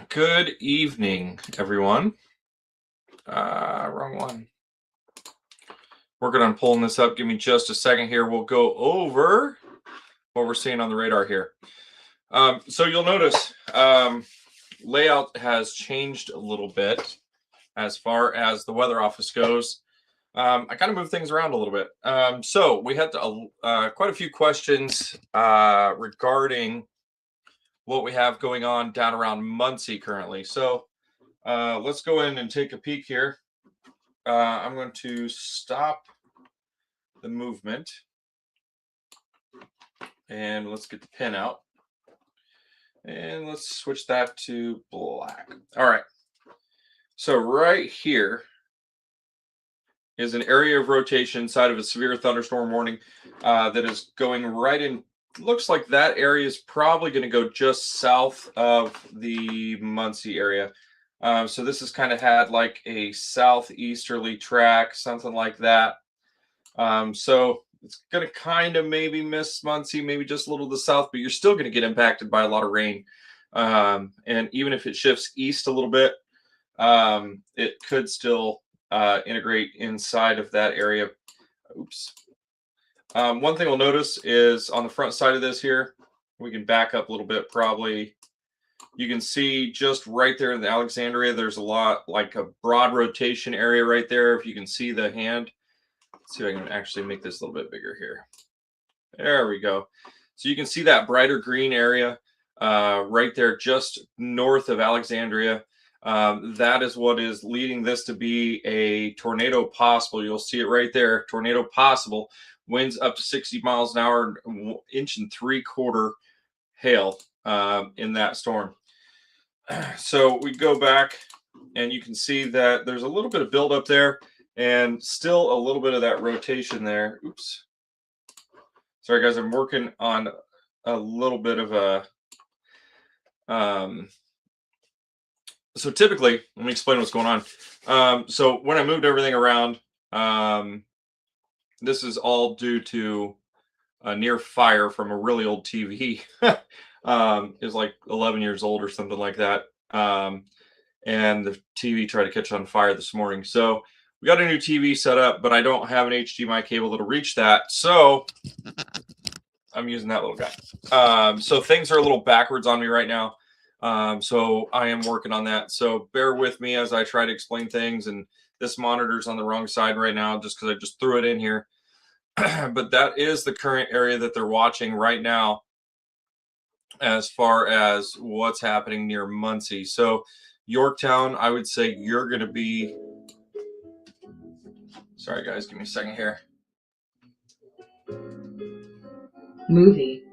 Good evening, everyone. Wrong one. Working on pulling this up. Give me just a second here. We'll go over what we're seeing on the radar here. So you'll notice layout has changed a little bit as far as the weather office goes. I kind of moved things around a little bit. So we had quite a few questions regarding what we have going on down around Muncie currently. So let's go in and take a peek here. I'm going to stop the movement and let's get the pin out and let's switch that to black. All right. So right here is an area of rotation inside of a severe thunderstorm warning that is going right in. Looks like that area is probably going to go just south of the Muncie area. So this has kind of had like a southeasterly track, something like that. So it's going to kind of maybe miss Muncie, maybe just a little to the south, but you're still going to get impacted by a lot of rain. And even if it shifts east a little bit, it could still integrate inside of that area. Oops. One thing we'll notice is on the front side of this here, we can back up a little bit probably. You can see just right there in the Alexandria, there's a lot like a broad rotation area right there. If you can see the hand, let's see if I can actually make this a little bit bigger here. There we go. So you can see that brighter green area right there just north of Alexandria. That is what is leading this to be a tornado possible. You'll see it right there, tornado possible. Winds up to 60 miles an hour, 1.75 inches hail in that storm. So we go back and you can see that there's a little bit of buildup there and still a little bit of that rotation there. Oops. Sorry, guys, I'm working on a little bit of a... So typically, let me explain what's going on. So when I moved everything around, this is all due to a near fire from a really old TV. Is like 11 years old or something like that. And the TV tried to catch on fire this morning. So we got a new TV set up, but I don't have an HDMI cable that'll reach that. So I'm using that little guy. So things are a little backwards on me right now. So I am working on that. So bear with me as I try to explain things. And this monitor's on the wrong side right now just because I just threw it in here. But that is the current area that they're watching right now as far as what's happening near Muncie. So Yorktown, I would say you're going to be... Sorry, guys, give me a second here. Movie.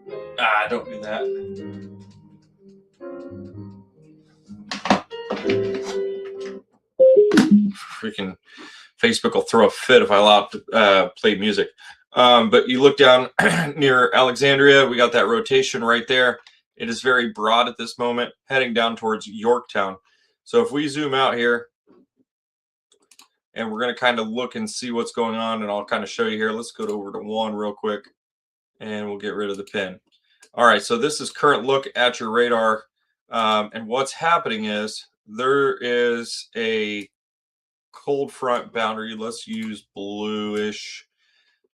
Don't do that. Freaking Facebook will throw a fit if I allow it to play music. But you look down near Alexandria, we got that rotation right there. It is very broad at this moment, heading down towards Yorktown. So if we zoom out here, and we're going to kind of look and see what's going on, and I'll kind of show you here. Let's go over to 1 real quick, and we'll get rid of the pin. All right, so this is current look at your radar. And what's happening is there is a cold front boundary. Let's use bluish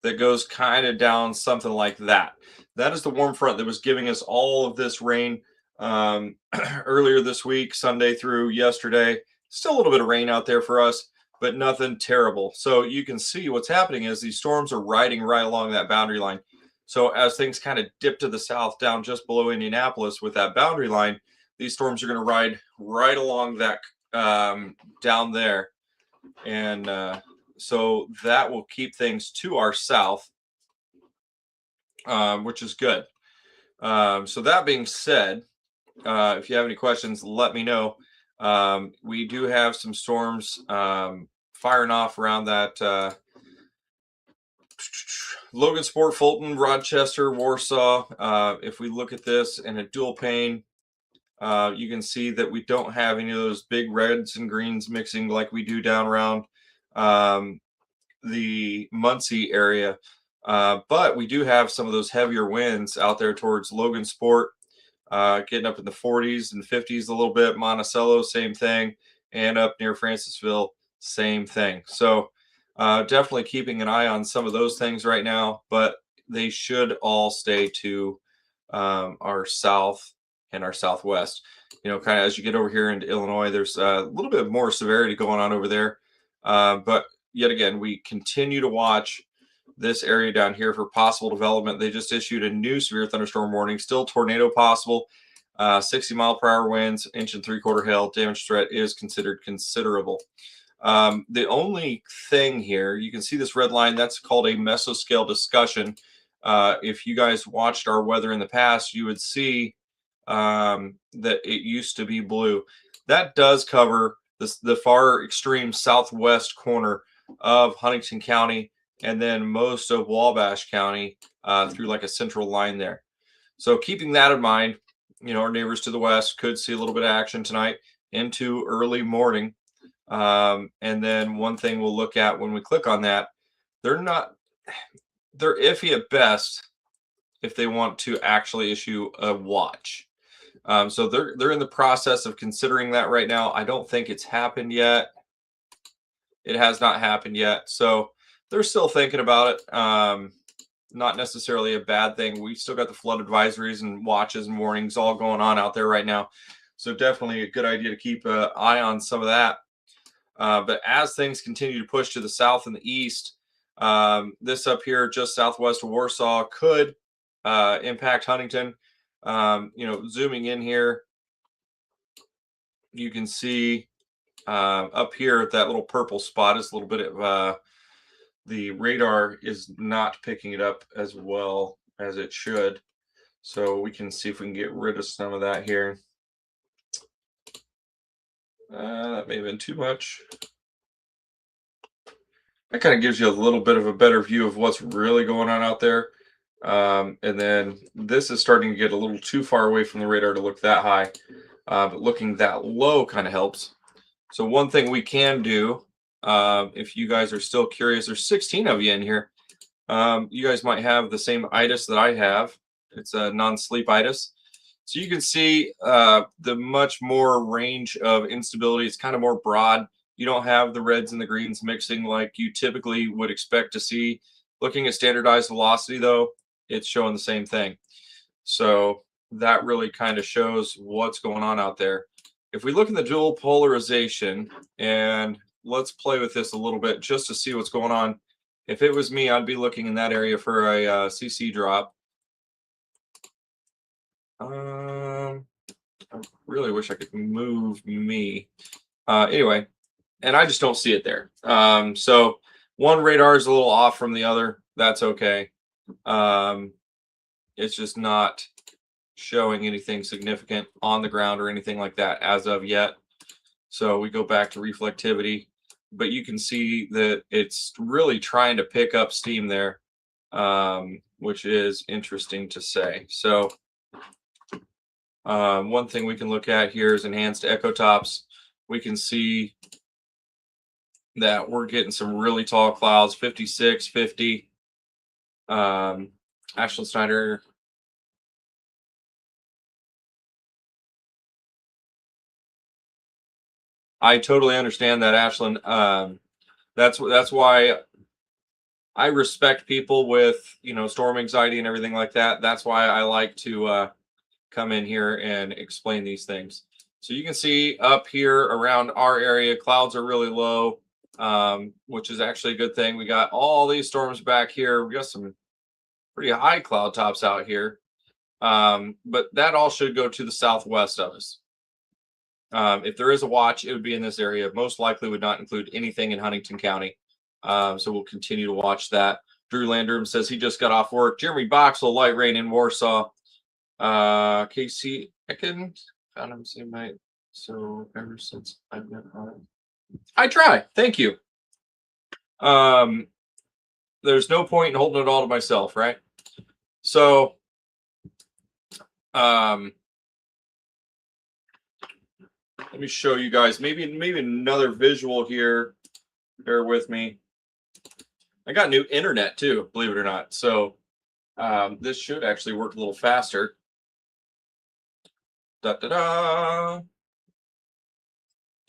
that goes kind of down something like that. That is the warm front that was giving us all of this rain earlier this week, Sunday through yesterday. Still a little bit of rain out there for us, but nothing terrible. So you can see what's happening is these storms are riding right along that boundary line. So as things kind of dip to the south down just below Indianapolis with that boundary line, these storms are going to ride right along that down there. And so that will keep things to our south, which is good. So that being said, if you have any questions, let me know. We do have some storms firing off around that Logansport, Fulton, Rochester, Warsaw. If we look at this in a dual pane, you can see that we don't have any of those big reds and greens mixing like we do down around the Muncie area. But we do have some of those heavier winds out there towards Logansport, getting up in the 40s and 50s a little bit. Monticello, same thing. And up near Francisville, same thing. So definitely keeping an eye on some of those things right now, but they should all stay to our south and our southwest. You know, kind of as you get over here into Illinois, there's a little bit more severity going on over there. But yet again, we continue to watch this area down here for possible development. They just issued a new severe thunderstorm warning, still tornado possible, 60-mile-per-hour winds, 1.75 inch hail. Damage threat is considered considerable. The only thing here, you can see this red line, that's called a mesoscale discussion. If you guys watched our weather in the past, you would see that it used to be blue. That does cover the far extreme southwest corner of Huntington County and then most of Wabash County through like a central line there. So keeping that in mind, you know, our neighbors to the west could see a little bit of action tonight into early morning. And then one thing we'll look at when we click on that, they're iffy at best if they want to actually issue a watch. So they're in the process of considering that right now. I don't think it's happened yet. It has not happened yet. So they're still thinking about it. Not necessarily a bad thing. We still got the flood advisories and watches and warnings all going on out there right now. So definitely a good idea to keep an eye on some of that. But as things continue to push to the south and the east, this up here just southwest of Warsaw could impact Huntington. You know, zooming in here, you can see up here that little purple spot is a little bit of the radar is not picking it up as well as it should. So we can see if we can get rid of some of that here. That may have been too much. That kind of gives you a little bit of a better view of what's really going on out there. And then this is starting to get a little too far away from the radar to look that high. But looking that low kind of helps. So one thing we can do, if you guys are still curious, there's 16 of you in here. You guys might have the same itis that I have. It's a non-sleep itis. So you can see the much more range of instability. It's kind of more broad. You don't have the reds and the greens mixing like you typically would expect to see. Looking at standardized velocity, though, it's showing the same thing. So that really kind of shows what's going on out there. If we look at the dual polarization, and let's play with this a little bit just to see what's going on. If it was me, I'd be looking in that area for a CC drop. I really wish I could move me. Anyway, and I just don't see it there. So one radar is a little off from the other. That's okay. It's just not showing anything significant on the ground or anything like that as of yet. So we go back to reflectivity, but you can see that it's really trying to pick up steam there, which is interesting to say. So one thing we can look at here is enhanced echo tops. We can see that we're getting some really tall clouds, 56, 50. Ashland Snyder. I totally understand that, Ashland. That's why I respect people with, you know, storm anxiety and everything like that. That's why I like to come in here and explain these things. So you can see up here around our area, clouds are really low, which is actually a good thing. We got all these storms back here. We got some pretty high cloud tops out here, but that all should go to the southwest of us. If there is a watch, it would be in this area. Most likely would not include anything in Huntington County. So we'll continue to watch that. Drew Landrum says he just got off work. Jeremy Boxell, light rain in Warsaw. Casey Ecken found him same night. So ever since I've been on it, I try. Thank you. There's no point in holding it all to myself, right? So, let me show you guys maybe another visual here. Bear with me. I got new internet too, believe it or not. So this should actually work a little faster. Da-da-da.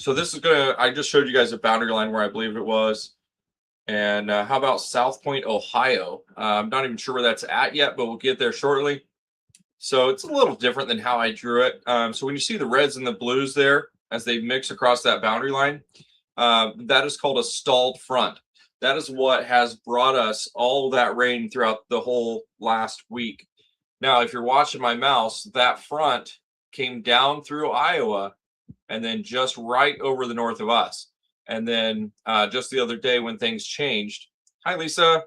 So this is I just showed you guys a boundary line where I believe it was. And how about South Point, Ohio? I'm not even sure where that's at yet, but we'll get there shortly. So it's a little different than how I drew it. So when you see the reds and the blues there as they mix across that boundary line, that is called a stalled front. That is what has brought us all that rain throughout the whole last week. Now, if you're watching my mouse, that front came down through Iowa and then just right over the north of us. And then just the other day when things changed. Hi, Lisa.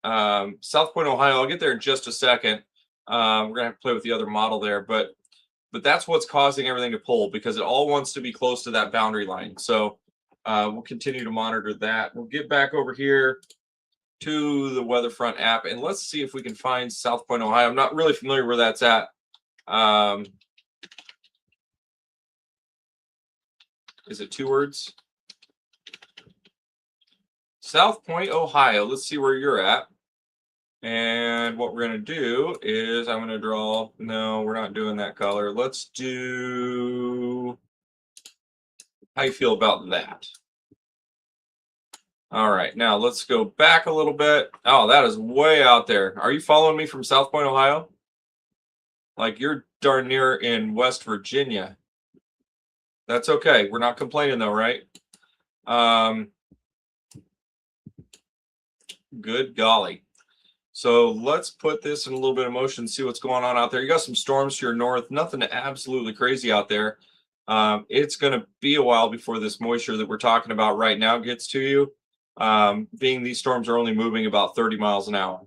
South Point, Ohio. I'll get there in just a second. We're going to have to play with the other model there. But that's what's causing everything to pull because it all wants to be close to that boundary line. So we'll continue to monitor that. We'll get back over here to the Weatherfront app. And let's see if we can find South Point, Ohio. I'm not really familiar where that's at. Is it 2 words? South Point, Ohio. Let's see where you're at. And what we're going to do is I'm going to draw. No, we're not doing that color. Let's do. How you feel about that? All right. Now let's go back a little bit. Oh, that is way out there. Are you following me from South Point, Ohio? Like you're darn near in West Virginia. That's okay. We're not complaining though, right? Good golly. So let's put this in a little bit of motion, see what's going on out there. You got some storms to your north, nothing absolutely crazy out there. It's going to be a while before this moisture that we're talking about right now gets to you, being these storms are only moving about 30 miles an hour.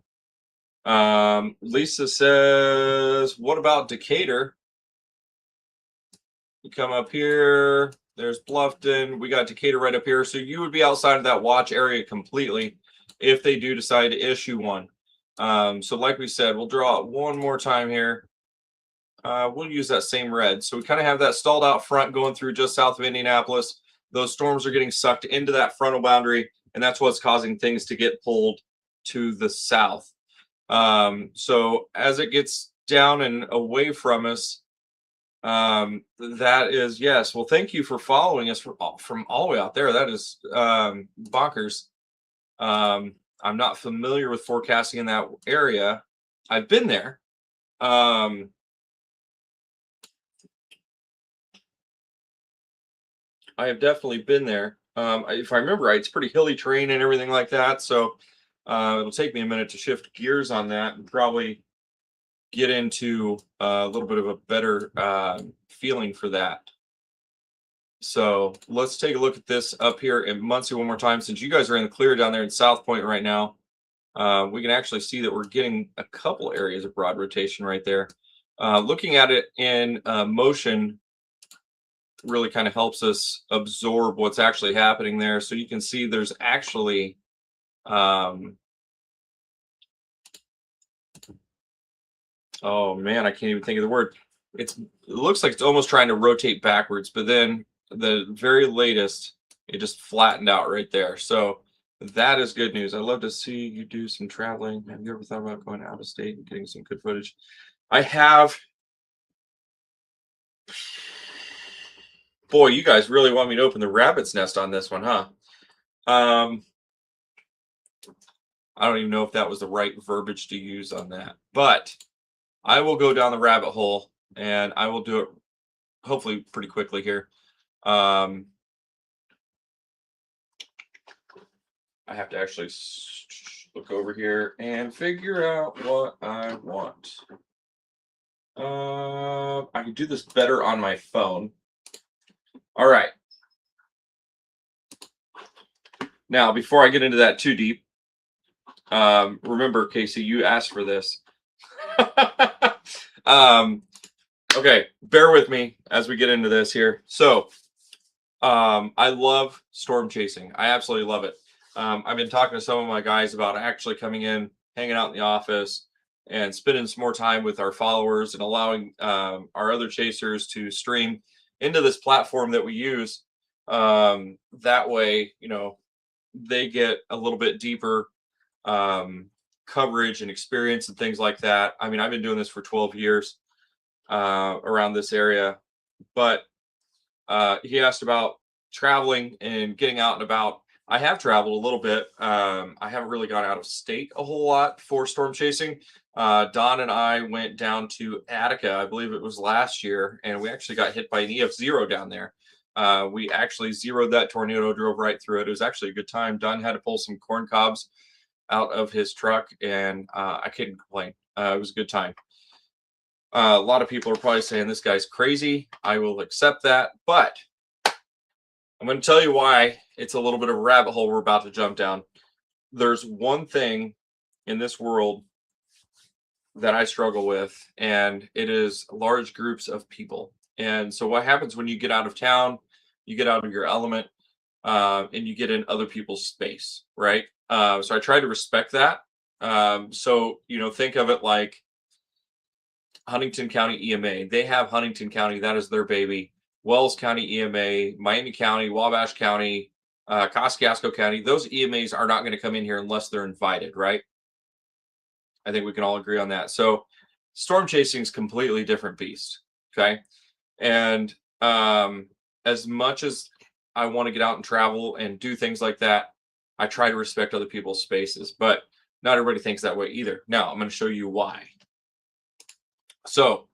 Lisa says, what about Decatur? You come up here, there's Bluffton, we got Decatur right up here. So you would be outside of that watch area completely if they do decide to issue one. So like we said, we'll draw it one more time here. We'll use that same red. So we kind of have that stalled out front going through just south of Indianapolis. Those storms are getting sucked into that frontal boundary, and that's what's causing things to get pulled to the south. So as it gets down and away from us, that is, yes. Well, thank you for following us from all the way out there. That is bonkers. I'm not familiar with forecasting in that area. I've been there. I have definitely been there. If I remember right, it's pretty hilly terrain and everything like that. So it'll take me a minute to shift gears on that and probably get into a little bit of a better feeling for that. So let's take a look at this up here in Muncie one more time. Since you guys are in the clear down there in South Point right now, we can actually see that we're getting a couple areas of broad rotation right there. Looking at it in motion really kind of helps us absorb what's actually happening there. So you can see there's actually oh man, I can't even think of the word. It looks like it's almost trying to rotate backwards, but then the very latest, it just flattened out right there. So that is good news. I'd love to see you do some traveling. Have you ever thought about going out of state and getting some good footage? I have. Boy, you guys really want me to open the rabbit's nest on this one, huh? I don't even know if that was the right verbiage to use on that, but I will go down the rabbit hole and I will do it hopefully pretty quickly here. I have to actually look over here and figure out what I want. I can do this better on my phone. All right. Now, before I get into that too deep, remember, Casey, you asked for this. Okay, bear with me as we get into this here. So, I love storm chasing. I absolutely love it. I've been talking to some of my guys about actually coming in, hanging out in the office, and spending some more time with our followers and allowing our other chasers to stream into this platform that we use. That way, you know, they get a little bit deeper coverage and experience and things like that. I mean, I've been doing this for 12 years. around this area. But he asked about traveling and getting out and about. I have traveled a little bit. I haven't really gone out of state a whole lot for storm chasing. Don and I went down to Attica, I believe it was last year, and we actually got hit by an EF0 down there. We actually zeroed that tornado, drove right through it. It was actually a good time. Don had to pull some corn cobs out of his truck, and I couldn't complain. It was a good time. A lot of people are probably saying this guy's crazy. I will accept that, but I'm going to tell you why it's a little bit of a rabbit hole we're about to jump down. There's one thing in this world that I struggle with, and it is large groups of people. And so what happens when you get out of town, you get out of your element, and you get in other people's space, right? So I try to respect that. So, think of it like Huntington County EMA. They have Huntington County. That is their baby. Wells County EMA, Miami County, Wabash County, Kosciuszko County. Those EMAs are not going to come in here unless they're invited, right? I think we can all agree on that. So storm chasing is completely different beast. Okay. And as much as I want to get out and travel and do things like that, I try to respect other people's spaces, but not everybody thinks that way either. Now I'm going to show you why. So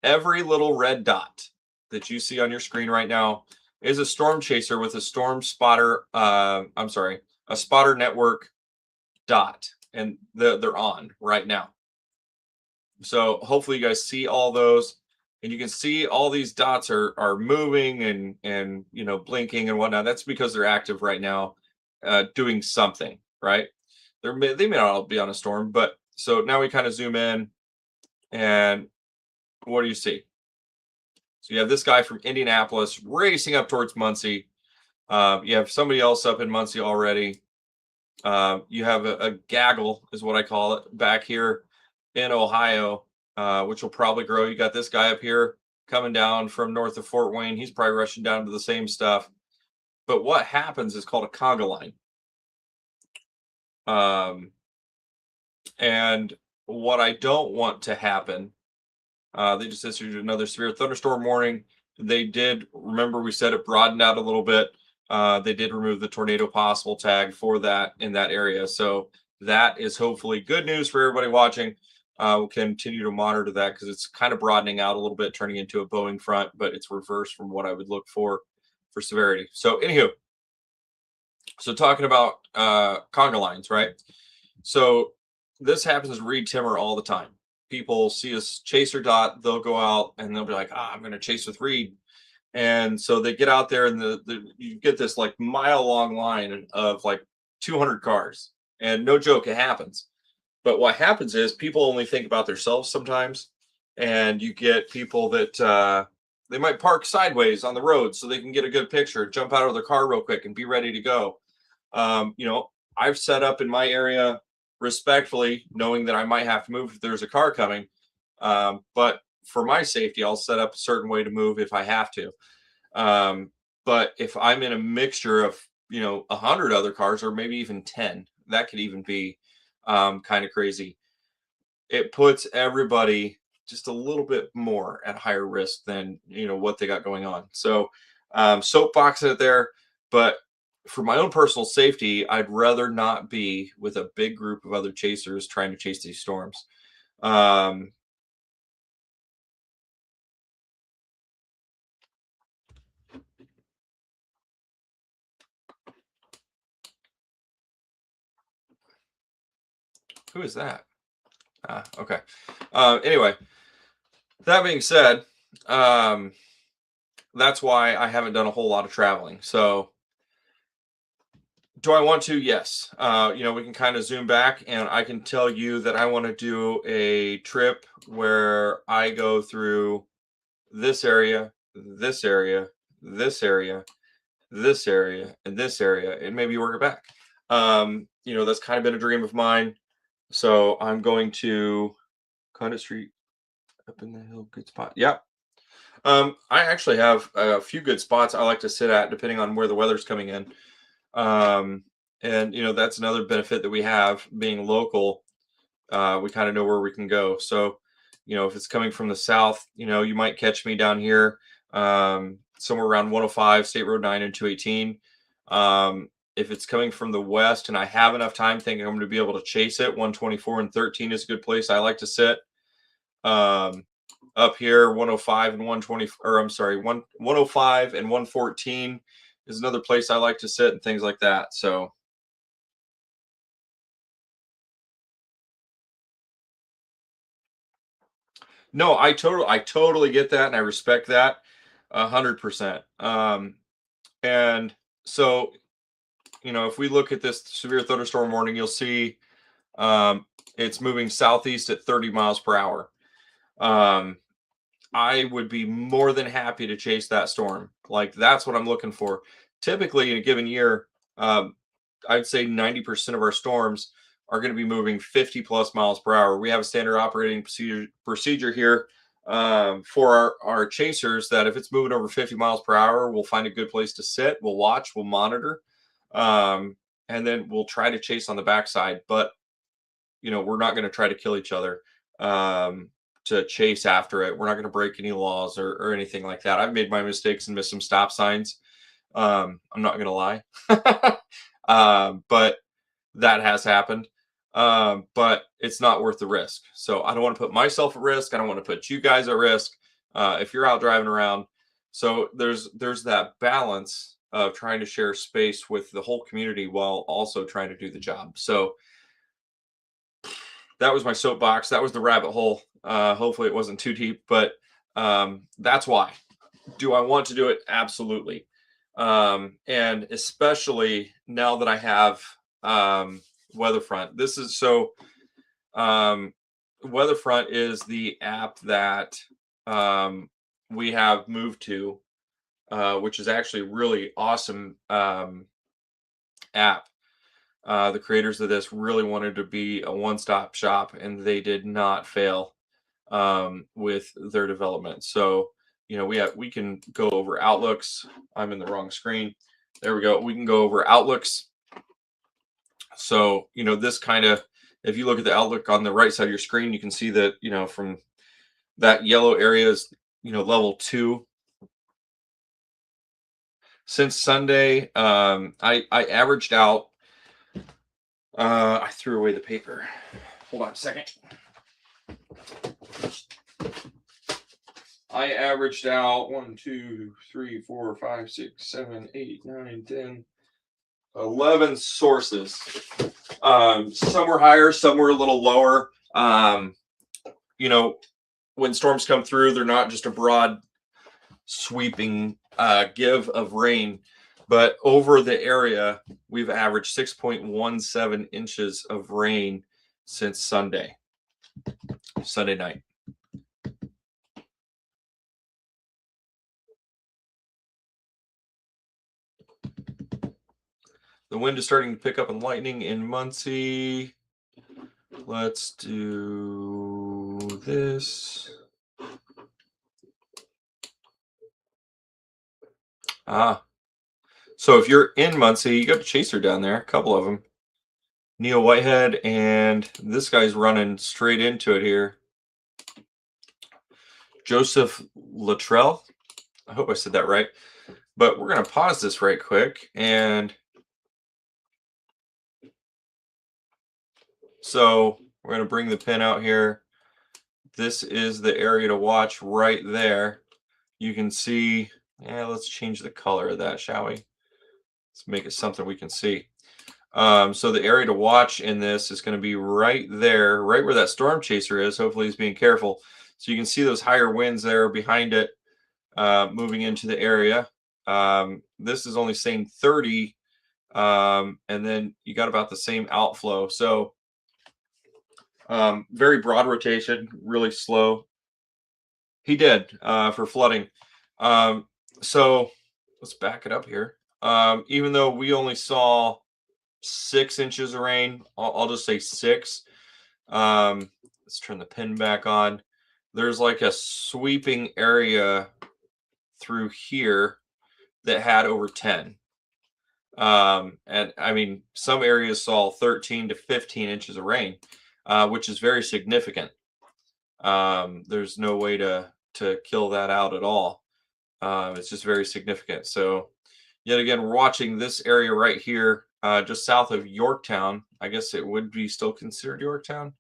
every little red dot that you see on your screen right now is a storm chaser with a storm spotter. A spotter network dot, and they're on right now. So hopefully you guys see all those, and you can see all these dots are moving and blinking and whatnot. That's because they're active right now, doing something, right? They may not all be on a storm, but so now we kind of zoom in, and what do you see? So you have this guy from Indianapolis racing up towards Muncie. You have somebody else up in Muncie already. You have a gaggle, is what I call it, back here in Ohio, which will probably grow. You got this guy up here coming down from north of Fort Wayne. He's probably rushing down to the same stuff. But what happens is called a conga line. And what I don't want to happen, they just issued another severe thunderstorm warning. They did, remember we said it broadened out a little bit. They did remove the tornado possible tag for that in that area. So that is hopefully good news for everybody watching. We'll continue to monitor that because it's kind of broadening out a little bit, turning into a Boeing front, but it's reversed from what I would look for severity. So anywho, so talking about conga lines, right? So this happens to Reed Timmer all the time. People see a chaser dot, they'll go out and they'll be like, I'm going to chase with Reed. And so they get out there and you get this like mile long line of like 200 cars. And no joke, it happens. But what happens is people only think about themselves sometimes. And you get people that they might park sideways on the road so they can get a good picture, jump out of their car real quick and be ready to go. I've set up in my area respectfully, knowing that I might have to move if there's a car coming. But for my safety, I'll set up a certain way to move if I have to. But if I'm in a mixture of, 100 other cars or maybe even 10, that could even be kind of crazy. It puts everybody just a little bit more at higher risk than, what they got going on. So soapboxing it there, but for my own personal safety, I'd rather not be with a big group of other chasers trying to chase these storms. Who is that? Okay. Anyway, that being said, that's why I haven't done a whole lot of traveling. So do I want to? Yes. We can kind of zoom back and I can tell you that I want to do a trip where I go through this area, this area, this area, this area, and this area, and maybe work it back. That's kind of been a dream of mine. So I'm going to Conduit Street up in the hill. Good spot. Yeah. I actually have a few good spots I like to sit at depending on where the weather's coming in. And that's another benefit that we have being local. We kind of know where we can go. So if it's coming from the south, you might catch me down here, somewhere around 105 State Road 9 and 218. If it's coming from the west and I have enough time thinking I'm going to be able to chase it, 124 and 13 is a good place I like to sit. Up here, 105 and 120, or I'm sorry, 105 and 114 is another place I like to sit and things like that. So no, I totally get that and I respect that 100%. And so, if we look at this severe thunderstorm warning, you'll see it's moving southeast at 30 miles per hour. I would be more than happy to chase that storm. Like, that's what I'm looking for. Typically, in a given year, I'd say 90% of our storms are going to be moving 50 plus miles per hour. We have a standard operating procedure here for our chasers that if it's moving over 50 miles per hour, we'll find a good place to sit. We'll watch, we'll monitor, and then we'll try to chase on the backside. But, we're not going to try to kill each other to chase after it. We're not going to break any laws or anything like that. I've made my mistakes and missed some stop signs. I'm not going to lie. But that has happened. But it's not worth the risk. So I don't want to put myself at risk. I don't want to put you guys at risk if you're out driving around. So there's that balance of trying to share space with the whole community while also trying to do the job. So that was my soapbox. That was the rabbit hole. Hopefully it wasn't too deep, but that's why. Do I want to do it? Absolutely. And especially now that I have Weatherfront. This is so Weatherfront is the app that we have moved to, which is actually a really awesome app. The creators of this really wanted to be a one-stop shop, and they did not fail with their development. So, we can go over outlooks. I'm in the wrong screen. There we go. We can go over outlooks. So, this kind of, if you look at the outlook on the right side of your screen, you can see that, from that yellow area is, level 2. Since Sunday, I averaged out, I threw away the paper. Hold on a second. I averaged out 1, 2, 3, 4, 5, 6, 7, 8, 9, 10, 11 sources. Some were higher, some were a little lower. When storms come through, they're not just a broad sweeping give of rain, but over the area, we've averaged 6.17 inches of rain since Sunday night. The wind is starting to pick up in lightning in Muncie. Let's do this. So if you're in Muncie, you got a chaser down there, a couple of them. Neil Whitehead, and this guy's running straight into it here. Joseph Luttrell. I hope I said that right. But we're going to pause this right quick. And so we're going to bring the pin out here. This is the area to watch right there. You can see, let's change the color of that, shall we? Let's make it something we can see. So the area to watch in this is going to be right there, right where that storm chaser is. Hopefully he's being careful. So you can see those higher winds there behind it, moving into the area. This is only saying 30, and then you got about the same outflow. So very broad rotation, really slow. He did for flooding. So let's back it up here. Even though we only saw 6 inches of rain, I'll just say 6. Let's turn the pin back on. There's like a sweeping area through here that had over 10. And I mean, some areas saw 13 to 15 inches of rain, which is very significant. There's no way to kill that out at all. It's just very significant. So yet again, we're watching this area right here, just south of Yorktown. I guess it would be still considered Yorktown.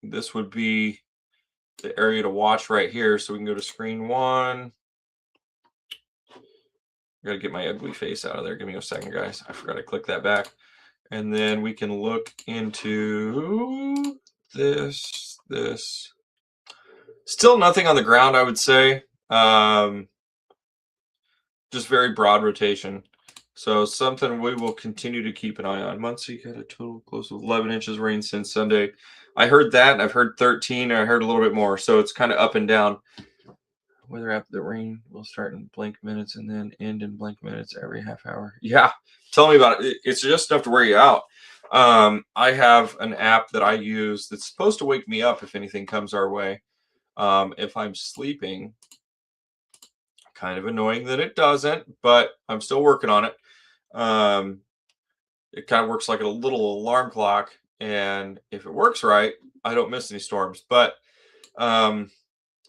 This would be the area to watch right here. So we can go to screen 1. I gotta get my ugly face out of there. Give me a second, guys. I forgot to click that back. And then we can look into this. Still nothing on the ground, I would say. Just very broad rotation. So something we will continue to keep an eye on. Muncie got a total close to 11 inches rain since Sunday. I heard that, and I've heard 13, and I heard a little bit more. So it's kind of up and down. Weather app, the rain will start in blank minutes and then end in blank minutes every half hour. Yeah, tell me about it. It's just enough to wear you out. I have an app that I use that's supposed to wake me up if anything comes our way. If I'm sleeping, kind of annoying that it doesn't, but I'm still working on it. It kind of works like a little alarm clock, and if it works right, I don't miss any storms. But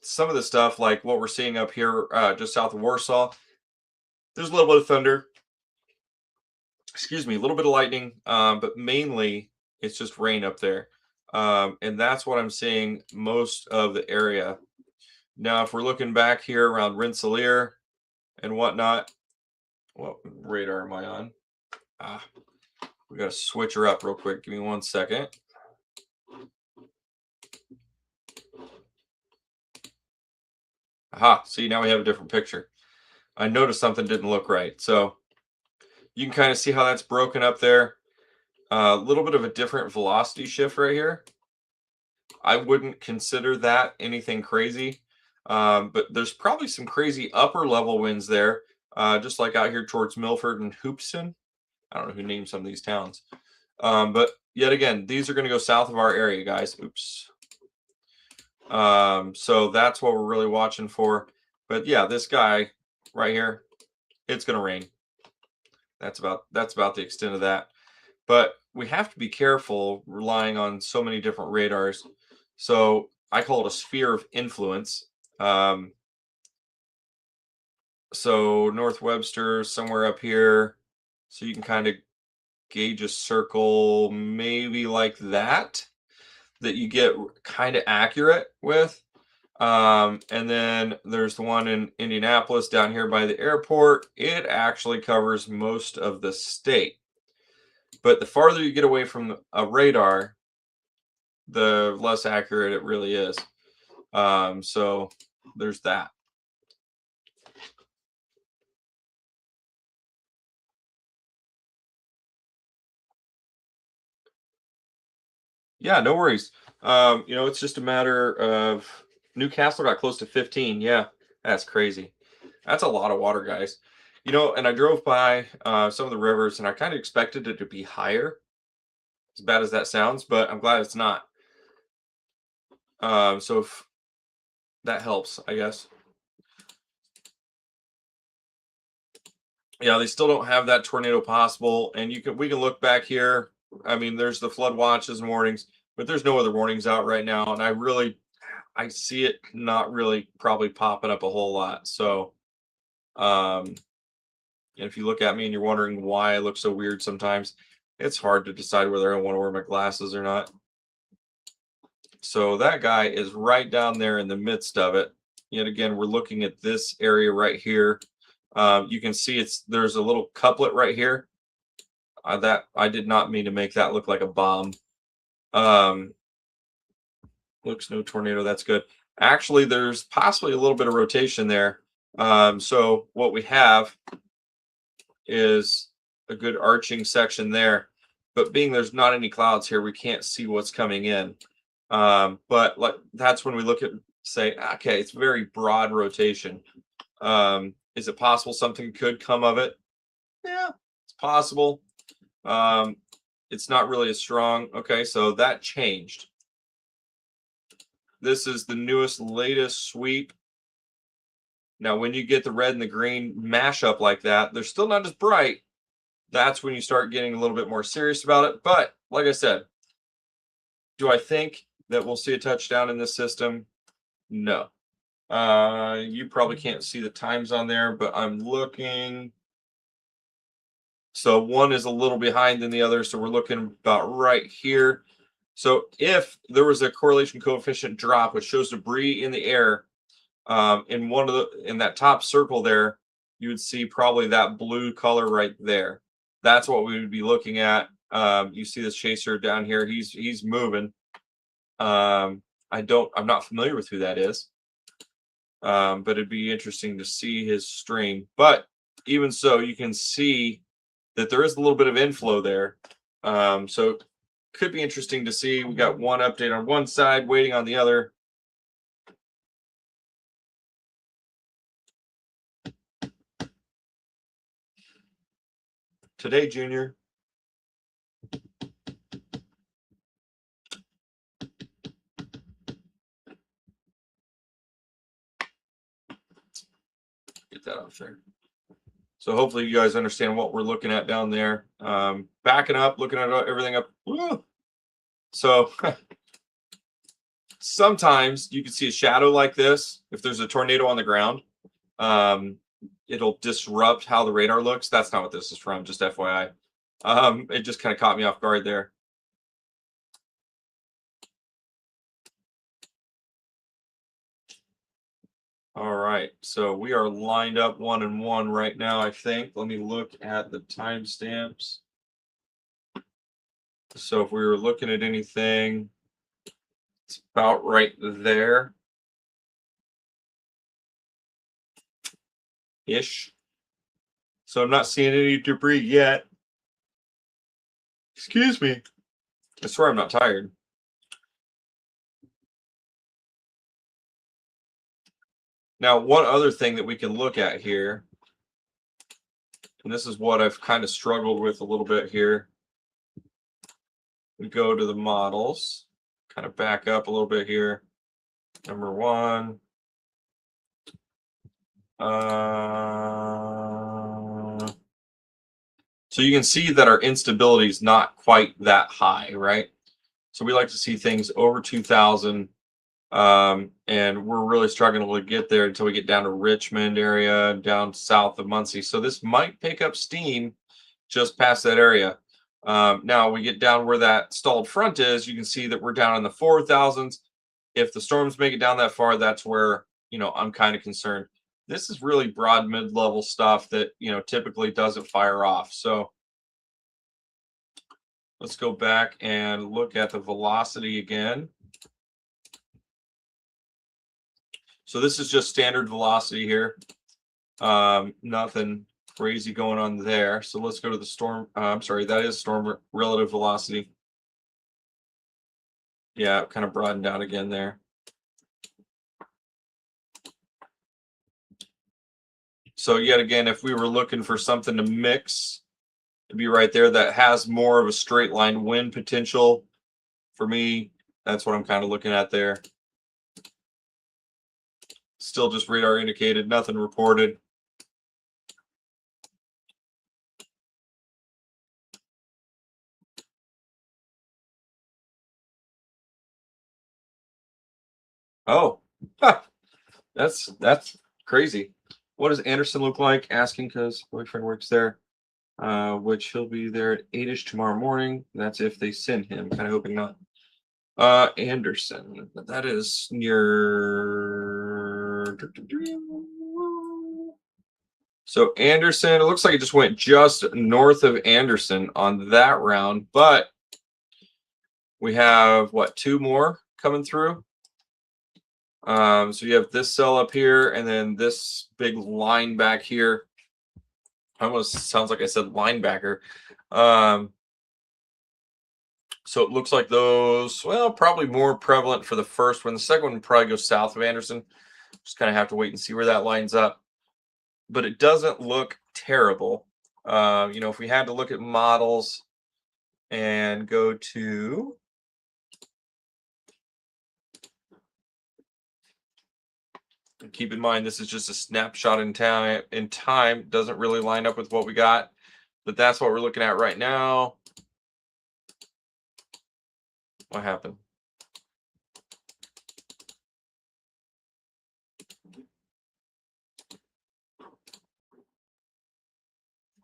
some of the stuff like what we're seeing up here just south of Warsaw, there's a little bit of thunder, excuse me, a little bit of lightning, but mainly it's just rain up there. And that's what I'm seeing most of the area. Now, if we're looking back here around Rensselaer and whatnot, what radar am I on? We got to switch her up real quick. Give me 1 second. Aha, see, now we have a different picture. I noticed something didn't look right. So you can kind of see how that's broken up there. A little bit of a different velocity shift right here. I wouldn't consider that anything crazy. But there's probably some crazy upper level winds there, just like out here towards Milford and Hoopeston. I don't know who named some of these towns. But yet again, these are going to go south of our area, guys. Oops. So that's what we're really watching for. But yeah, this guy right here, it's going to rain. That's about the extent of that. But we have to be careful relying on so many different radars. So I call it a sphere of influence. So North Webster, somewhere up here. So you can kind of gauge a circle maybe like that you get kind of accurate with. And then there's the one in Indianapolis down here by the airport. It actually covers most of the state. But the farther you get away from a radar, the less accurate it really is. So there's that. Yeah, no worries. It's just a matter of Newcastle got close to 15. Yeah, that's crazy. That's a lot of water, guys. And I drove by some of the rivers, and I kind of expected it to be higher, as bad as that sounds, but I'm glad it's not. So if that helps, I guess. Yeah, they still don't have that tornado possible, and we can look back here. I mean, there's the flood watches and warnings, but there's no other warnings out right now, and I see it not really probably popping up a whole lot. So, and if you look at me and you're wondering why I look so weird sometimes, it's hard to decide whether I want to wear my glasses or not. So that guy is right down there in the midst of it. Yet again, we're looking at this area right here. You can see there's a little couplet right here. That I did not mean to make that look like a bomb. Looks no tornado. That's good. Actually, there's possibly a little bit of rotation there. So what we have is a good arching section there. But being there's not any clouds here, we can't see what's coming in. But that's when we look at say, okay, it's very broad rotation. Is it possible something could come of it? Yeah, it's possible. It's not really as strong. Okay, so that changed. This is the latest sweep. Now, when you get the red and the green mashup like that, they're still not as bright. That's when you start getting a little bit more serious about it. But like I said, do I think that we'll see a touchdown in this system? No. You probably can't see the times on there, but I'm looking. So one is a little behind than the other, so we're looking about right here. So if there was a correlation coefficient drop, which shows debris in the air, in that top circle there, you would see probably that blue color right there. That's what we would be looking at. You see this chaser down here; he's moving. I'm not familiar with who that is, but it'd be interesting to see his stream. But even so, you can see that there is a little bit of inflow there. So could be interesting to see. We got one update on one side, waiting on the other. Today, Junior. Get that off there. So hopefully you guys understand what we're looking at down there. Backing up, looking at everything up. Woo! So sometimes you can see a shadow like this. If there's a tornado on the ground, it'll disrupt how the radar looks. That's not what this is from, just FYI. It just kind of caught me off guard there. All right, so we are lined up 1 and 1 right now, I think. Let me look at the timestamps. So if we were looking at anything, it's about right there. Ish. So I'm not seeing any debris yet. Excuse me. I swear I'm not tired. Now, one other thing that we can look at here, and this is what I've kind of struggled with a little bit here. We go to the models, kind of back up a little bit here. Number 1. So you can see that our instability is not quite that high, right? So we like to see things over 2,000. And we're really struggling to get there until we get down to Richmond area, down south of Muncie. So this might pick up steam just past that area. Now we get down where that stalled front is, you can see that we're down in the 4,000s. If the storms make it down that far, that's where, I'm kind of concerned. This is really broad mid-level stuff that, typically doesn't fire off. So let's go back and look at the velocity again. So this is just standard velocity here. Nothing crazy going on there. So let's go to the storm. I'm sorry, that is storm relative velocity. Yeah, kind of broadened out again there. So yet again, if we were looking for something to mix, it'd be right there. That has more of a straight line wind potential. For me, that's what I'm kind of looking at there. Still just radar indicated, nothing reported. Oh, that's crazy. What does Anderson look like? Asking because boyfriend works there, which he'll be there at 8-ish tomorrow morning. That's if they send him. Kind of hoping not. Anderson, that is near. So Anderson, it looks like it just went just north of Anderson on that round, but we have what, 2 more coming through. So you have this cell up here, and then this big line back here. Almost sounds like I said linebacker. So it looks like those, well, probably more prevalent for the first one. The second one probably goes south of Anderson. Just kind of have to wait and see where that lines up. But it doesn't look terrible. If we had to look at models and go to keep in mind, this is just a snapshot in time. Doesn't really line up with what we got, but that's what we're looking at right now. What happened?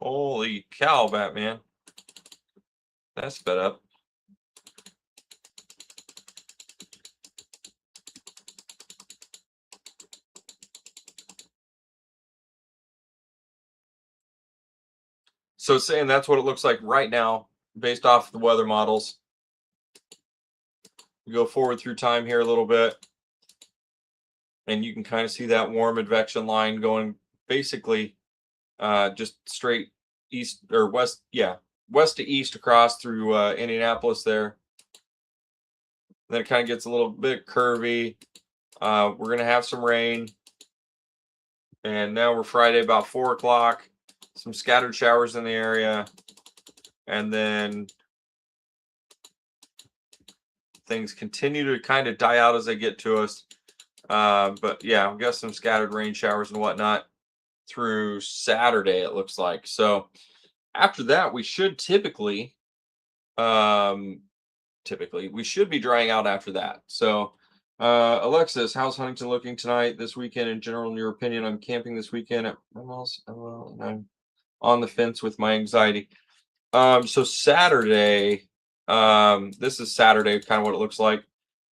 Holy cow, Batman. That's sped up. So it's saying that's what it looks like right now, based off the weather models. We go forward through time here a little bit, and you can kind of see that warm advection line going basically just straight east or west, west to east across through Indianapolis there. Then it kind of gets a little bit curvy. We're going to have some rain. And now we're Friday about 4 o'clock. Some scattered showers in the area. And then things continue to kind of die out as they get to us. But yeah, we've got some scattered rain showers and whatnot through Saturday, it looks like. So after that, we should typically we should be drying out after that. So Alexis, how's Huntington looking tonight, this weekend in general, in your opinion? I'm camping this weekend at and I'm on the fence with my anxiety. So Saturday, this is Saturday, kind of what it looks like.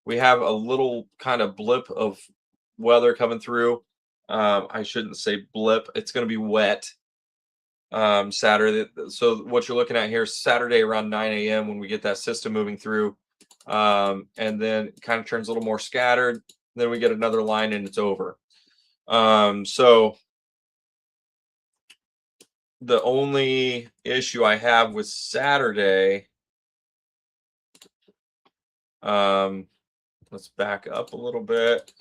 We have a little kind of blip of weather coming through. I shouldn't say blip. It's going to be wet Saturday. So what you're looking at here is Saturday around 9 a.m. when we get that system moving through. And then it kind of turns a little more scattered. Then we get another line and it's over. So the only issue I have with Saturday, let's back up a little bit.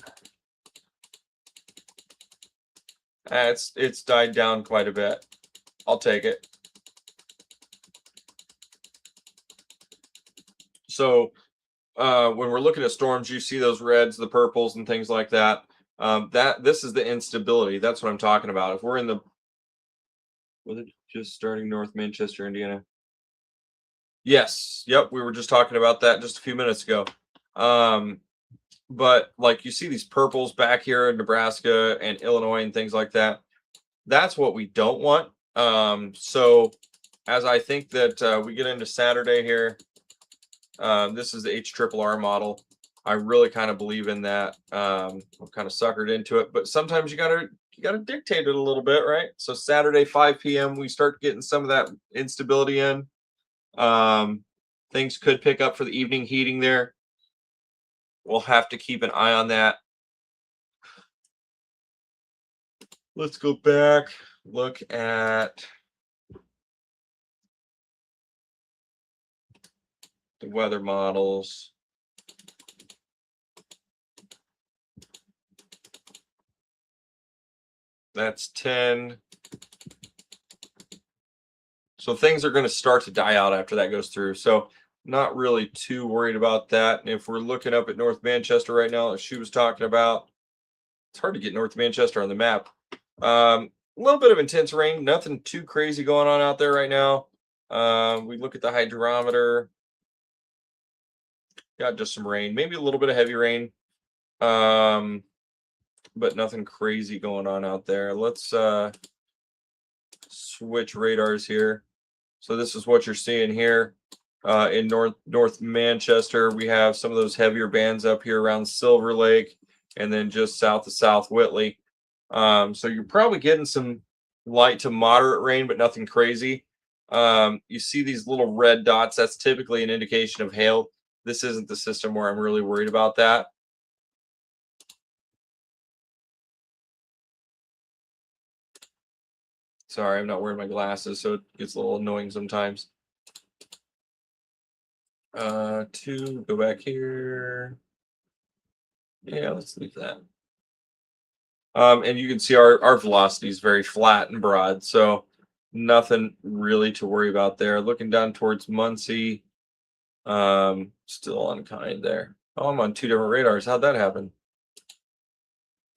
It's died down quite a bit. I'll take it. So when we're looking at storms, you see those reds, the purples, and things like that. This is the instability. That's what I'm talking about. If we're in the, was it just starting North Manchester, Indiana? Yes. Yep. We were just talking about that just a few minutes ago. But like you see these purples back here in Nebraska and Illinois and things like that. That's what we don't want. So as I think that we get into Saturday here, this is the HRRR model. I really kind of believe in that. I'm kind of suckered into it, but sometimes you gotta dictate it a little bit, right? So Saturday 5 p.m. we start getting some of that instability in. Things could pick up for the evening heating there. We'll have to keep an eye on that. Let's go back, look at the weather models. That's 10. So things are going to start to die out after that goes through. So not really too worried about that. And if we're looking up at North Manchester right now, as she was talking about, it's hard to get North Manchester on the map. A little bit of intense rain, nothing too crazy going on out there right now. We look at the hydrometer. Got just some rain, maybe a little bit of heavy rain. But nothing crazy going on out there. Let's switch radars here. So this is what you're seeing here in North Manchester. We have some of those heavier bands up here around Silver Lake, and then just south of South Whitley. So you're probably getting some light to moderate rain, but nothing crazy. You see these little red dots. That's typically an indication of hail. This isn't the system where I'm really worried about that. Sorry, I'm not wearing my glasses, so it gets a little annoying sometimes. To go back here. Yeah, let's leave that. And you can see our velocity is very flat and broad, so nothing really to worry about there. Looking down towards Muncie, still unkind there. Oh, I'm on 2 different radars. How'd that happen?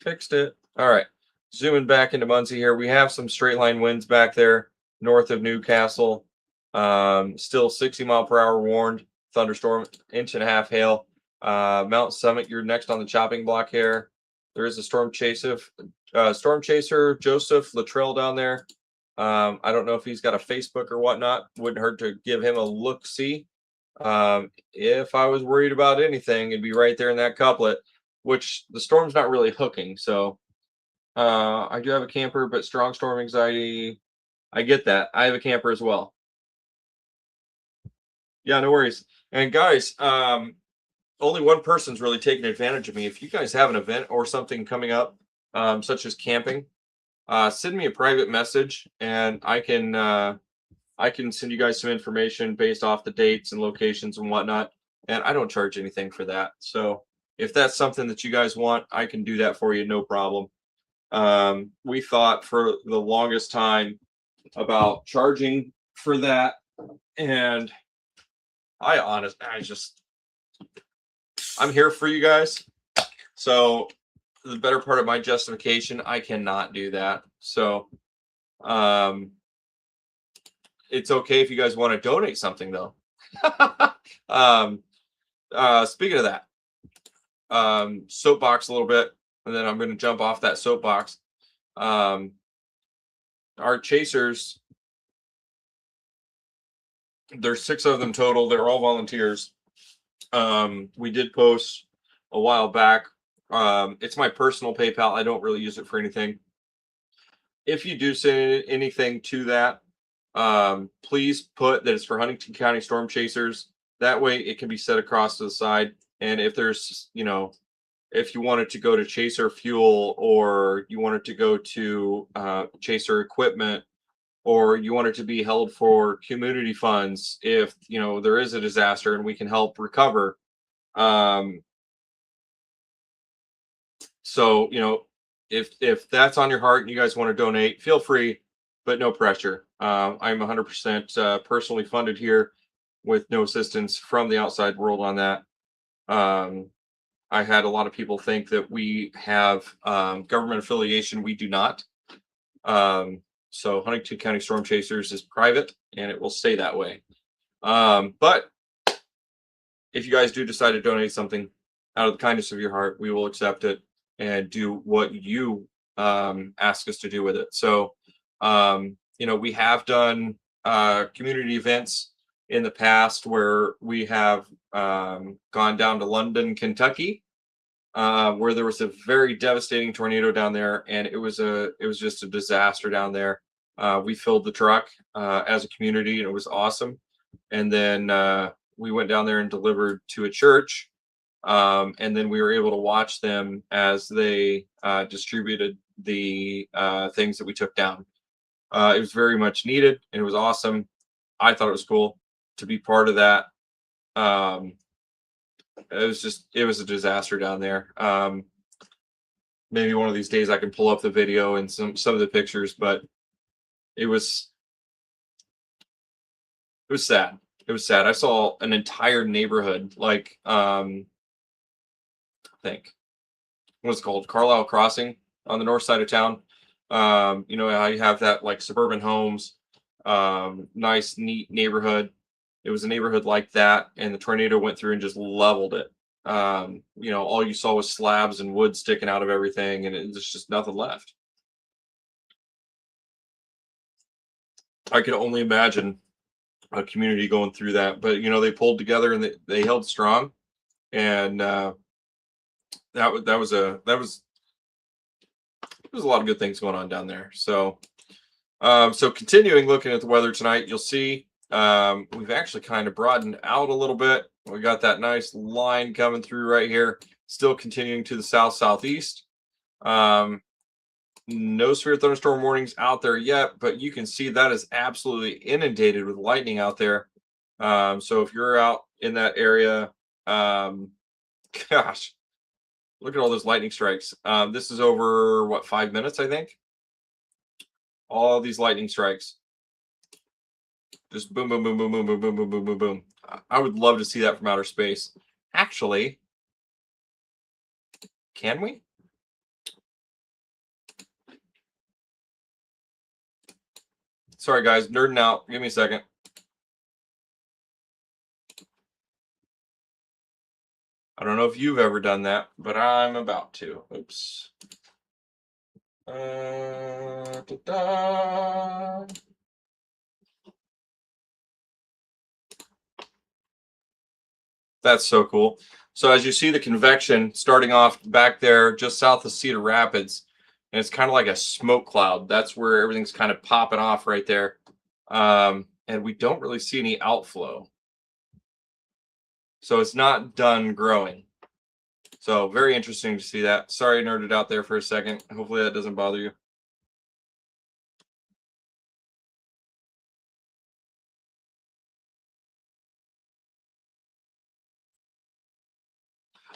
Fixed it. All right. Zooming back into Muncie here, we have some straight line winds back there north of Newcastle. Still 60 mile per hour warned. Thunderstorm, 1.5 inch hail. Mount Summit, you're next on the chopping block here. There is a storm chaser, Joseph Luttrell down there. I don't know if he's got a Facebook or whatnot. Wouldn't hurt to give him a look see. If I was worried about anything, it'd be right there in that couplet, which the storm's not really hooking. So I do have a camper, but strong storm anxiety. I get that. I have a camper as well. Yeah, no worries. And guys, only one person's really taking advantage of me. If you guys have an event or something coming up, such as camping, send me a private message, and I can send you guys some information based off the dates and locations and whatnot. And I don't charge anything for that. So if that's something that you guys want, I can do that for you, no problem. We thought for the longest time about charging for that, and I'm here for you guys. So the better part of my justification, I cannot do that. So it's okay if you guys want to donate something though. Speaking of that, soapbox a little bit, and then I'm going to jump off that soapbox. Our chasers, there's 6 of them total. They're all volunteers. We did post a while back. It's my personal PayPal. I don't really use it for anything. If you do send anything to that, please put that it's for Huntington County Storm Chasers. That way it can be set across to the side. And if there's, if you wanted to go to Chaser Fuel, or you wanted to go to Chaser Equipment, or you want it to be held for community funds, if there is a disaster and we can help recover. So if that's on your heart and you guys want to donate, feel free, but no pressure. I'm 100% personally funded here with no assistance from the outside world on that. I had a lot of people think that we have government affiliation. We do not. So Huntington County Storm Chasers is private, and it will stay that way. But if you guys do decide to donate something out of the kindness of your heart, we will accept it and do what you ask us to do with it. So, we have done community events in the past where we have gone down to London, Kentucky, where there was a very devastating tornado down there, and it was just a disaster down there. We filled the truck as a community, and it was awesome. And then we went down there and delivered to a church, and then we were able to watch them as they distributed the things that we took down. It was very much needed, and it was awesome. I thought it was cool to be part of that. It was a disaster down there. Maybe one of these days I can pull up the video and some of the pictures, but it was sad. It was sad. I saw an entire neighborhood, like I think what's it called, Carlisle Crossing, on the north side of town. How you have that, like, suburban homes, nice, neat neighborhood. It was a neighborhood like that, and the tornado went through and just leveled it. All you saw was slabs and wood sticking out of everything, and there's just nothing left. I could only imagine a community going through that, but they pulled together and they held strong, and there was a lot of good things going on down there. So continuing looking at the weather tonight, you'll see we've actually kind of broadened out a little bit. We got that nice line coming through right here, still continuing to the south southeast. No severe thunderstorm warnings out there yet, but you can see that is absolutely inundated with lightning out there. So if you're out in that area, gosh, look at all those lightning strikes. This is over 5 minutes, I think. All these lightning strikes. Just boom, boom, boom, boom, boom, boom, boom, boom, boom, boom, boom. I would love to see that from outer space. Actually, can we? Sorry, guys, nerding out. Give me a second. I don't know if you've ever done that, but I'm about to. Oops. Da-da. That's so cool. So as you see the convection starting off back there just south of Cedar Rapids, and it's kind of like a smoke cloud. That's where everything's kind of popping off right there. And we don't really see any outflow. So it's not done growing. So very interesting to see that. Sorry I nerded out there for a second. Hopefully that doesn't bother you.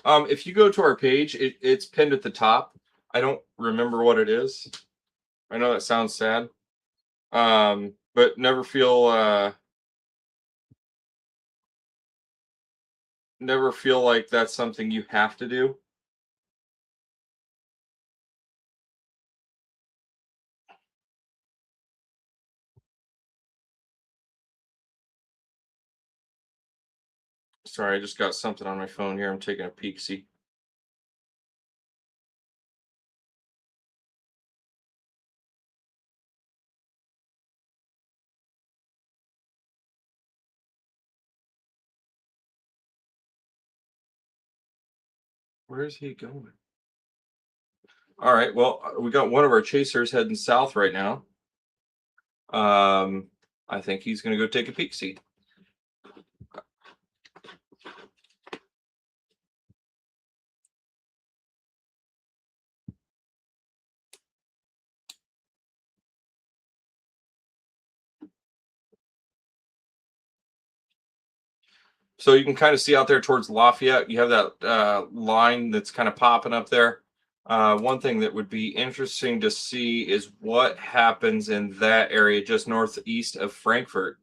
If you go to our page, it's pinned at the top. I don't remember what it is. I know that sounds sad. But never feel like that's something you have to do. Sorry, I just got something on my phone here. I'm taking a peek. See. Where is he going? All right. Well, we got one of our chasers heading south right now. I think he's going to go take a peek. See. So you can kind of see out there towards Lafayette, you have that line that's kind of popping up there. One thing that would be interesting to see is what happens in that area just northeast of Frankfort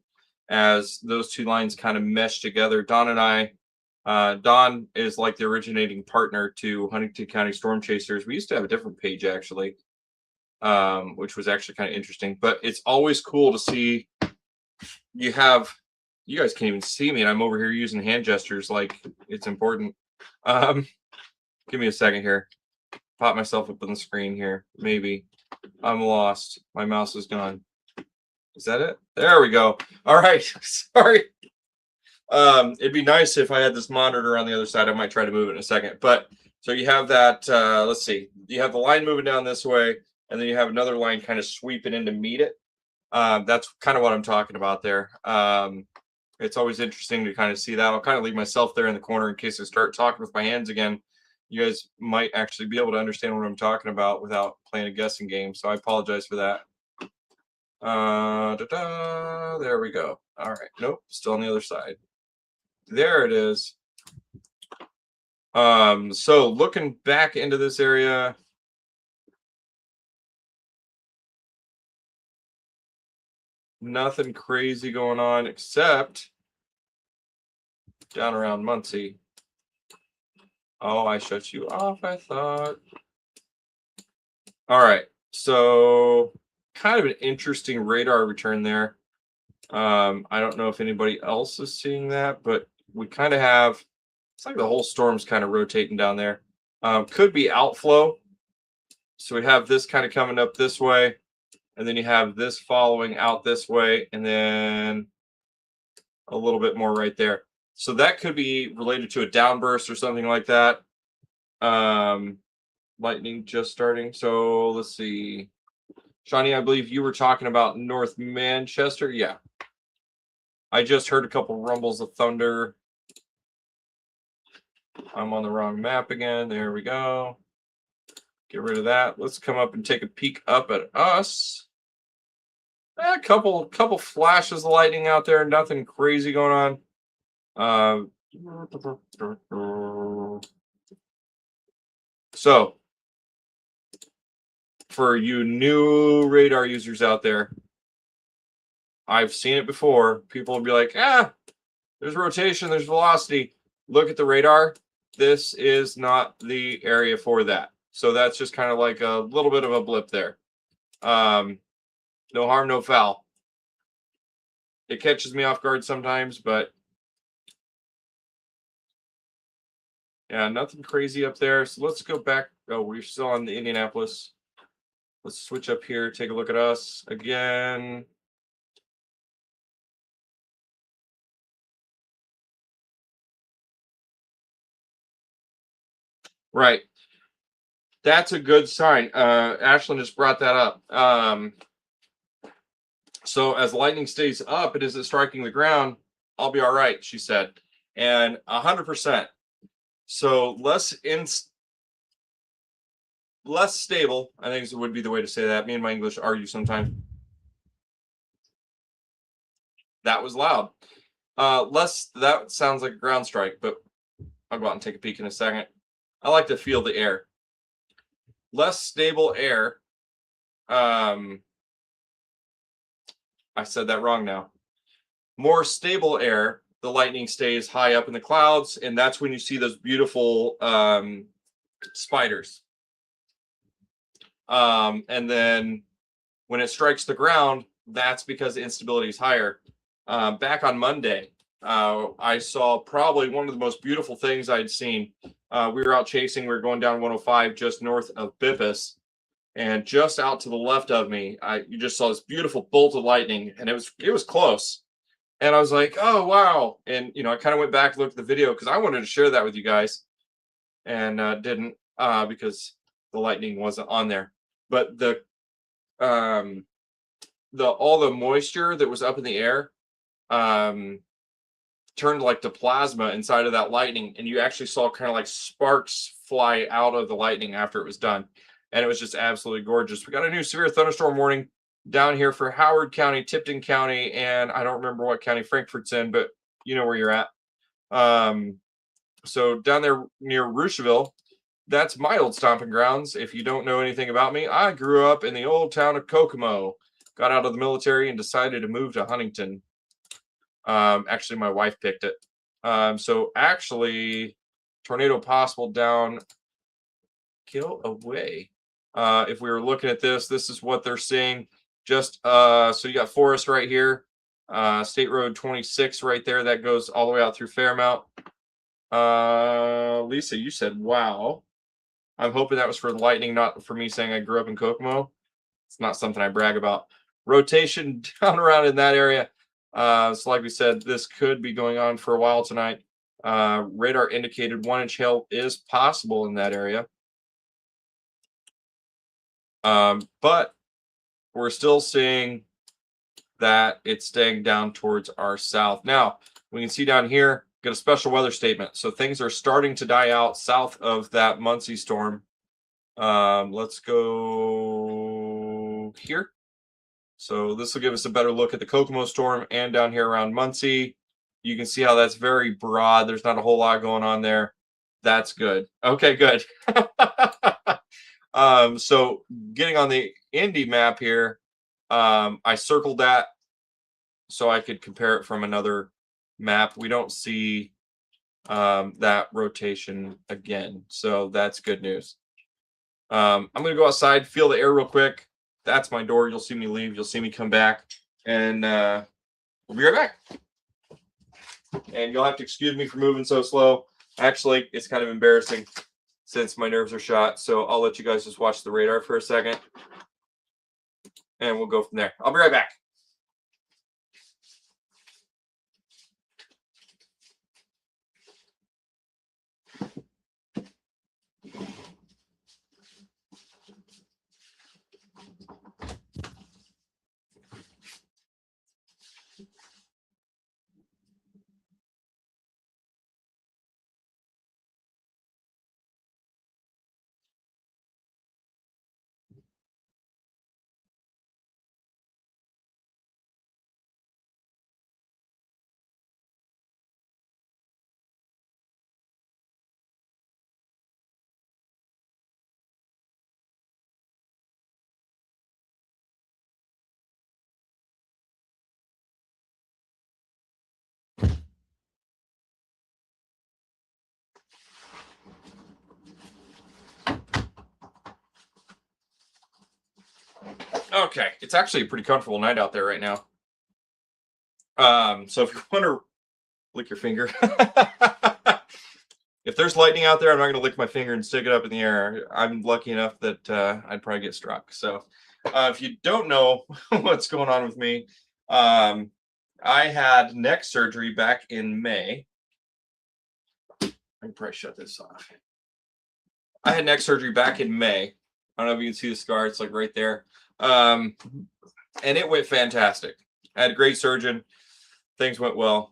as those two lines kind of mesh together. Don and I, Don is like the originating partner to Huntington County Storm Chasers. We used to have a different page actually, which was actually kind of interesting, but it's always cool to see you guys can't even see me and I'm over here using hand gestures like it's important. Um, give me a second here. Pop myself up on the screen here. Maybe. I'm lost. My mouse is gone. Is that it? There we go. All right. Sorry. It'd be nice if I had this monitor on the other side. I might try to move it in a second. But so you have that, let's see. You have the line moving down this way, and then you have another line kind of sweeping in to meet it. That's kind of what I'm talking about there. It's always interesting to kind of see that. I'll kind of leave myself there in the corner in case I start talking with my hands again. You guys might actually be able to understand what I'm talking about without playing a guessing game. So I apologize for that. There we go. All right. Nope. Still on the other side. There it is. So looking back into this area, nothing crazy going on except down around Muncie. Oh, I shut you off, I thought. All right. So kind of an interesting radar return there. I don't know if anybody else is seeing that, but we kind of have, it's like the whole storm's kind of rotating down there. Could be outflow. So we have this kind of coming up this way, and then you have this following out this way, and then a little bit more right there. So that could be related to a downburst or something like that. Lightning just starting. So let's see. Shawnee, I believe you were talking about North Manchester. Yeah. I just heard a couple rumbles of thunder. I'm on the wrong map again. There we go. Get rid of that. Let's come up and take a peek up at us. A couple flashes of lightning out there. Nothing crazy going on. So for you new radar users out there, I've seen it before. People will be like, there's rotation, there's velocity. Look at the radar. This is not the area for that. So that's just kind of like a little bit of a blip there. No harm, no foul. It catches me off guard sometimes, but yeah, nothing crazy up there. So let's go back. Oh, we're still on the Indianapolis. Let's switch up here, take a look at us again. Right. That's a good sign. Ashlyn just brought that up. So as lightning stays up, it isn't striking the ground. I'll be all right, she said. And 100%. So less stable, I think would be the way to say that. Me and my English argue sometimes. That was loud. That sounds like a ground strike, but I'll go out and take a peek in a second. I like to feel the air. Less stable air. I said that wrong now. More stable air, the lightning stays high up in the clouds, and that's when you see those beautiful spiders. And then when it strikes the ground, that's because the instability is higher. Back on Monday, I saw probably one of the most beautiful things I'd seen. We were out chasing. We were going down 105 just north of Bippus. And just out to the left of me, you just saw this beautiful bolt of lightning, and it was close. And I was like, oh, wow. And, I kind of went back and looked at the video because I wanted to share that with you guys, and didn't because the lightning wasn't on there. But all the moisture that was up in the air turned like to plasma inside of that lightning, and you actually saw kind of like sparks fly out of the lightning after it was done. And it was just absolutely gorgeous. We got a new severe thunderstorm warning down here for Howard County, Tipton County, and I don't remember what county Frankfort's in, but you know where you're at. So down there near Roosevelt, that's my old stomping grounds. If you don't know anything about me, I grew up in the old town of Kokomo, got out of the military and decided to move to Huntington. Actually, my wife picked it. So actually, tornado possible down Kill Away. If we were looking at this is what they're seeing. Just so you got Forest right here, State Road 26 right there. That goes all the way out through Fairmount. Lisa, you said wow. I'm hoping that was for lightning, not for me saying I grew up in Kokomo. It's not something I brag about. Rotation down around in that area. So like we said, this could be going on for a while tonight. Radar indicated 1-inch hail is possible in that area. But we're still seeing that it's staying down towards our south. Now, we can see down here, got a special weather statement. So things are starting to die out south of that Muncie storm. Let's go here. So this will give us a better look at the Kokomo storm and down here around Muncie. You can see how that's very broad. There's not a whole lot going on there. That's good. Okay, good. So getting on the Indy map here, I circled that so I could compare it from another map. We don't see that rotation again, so that's good news. I'm going to go outside, feel the air real quick. That's my door. You'll see me leave. You'll see me come back, and we'll be right back. And you'll have to excuse me for moving so slow. Actually, it's kind of embarrassing since my nerves are shot. So I'll let you guys just watch the radar for a second, and we'll go from there. I'll be right back. Okay, it's actually a pretty comfortable night out there right now. So if you want to lick your finger, if there's lightning out there, I'm not going to lick my finger and stick it up in the air. I'm lucky enough that I'd probably get struck. So if you don't know what's going on with me, I had neck surgery back in May. I can probably shut this off. I had neck surgery back in May. I don't know if you can see the scar. It's like right there. And it went fantastic. I had a great surgeon. Things went well.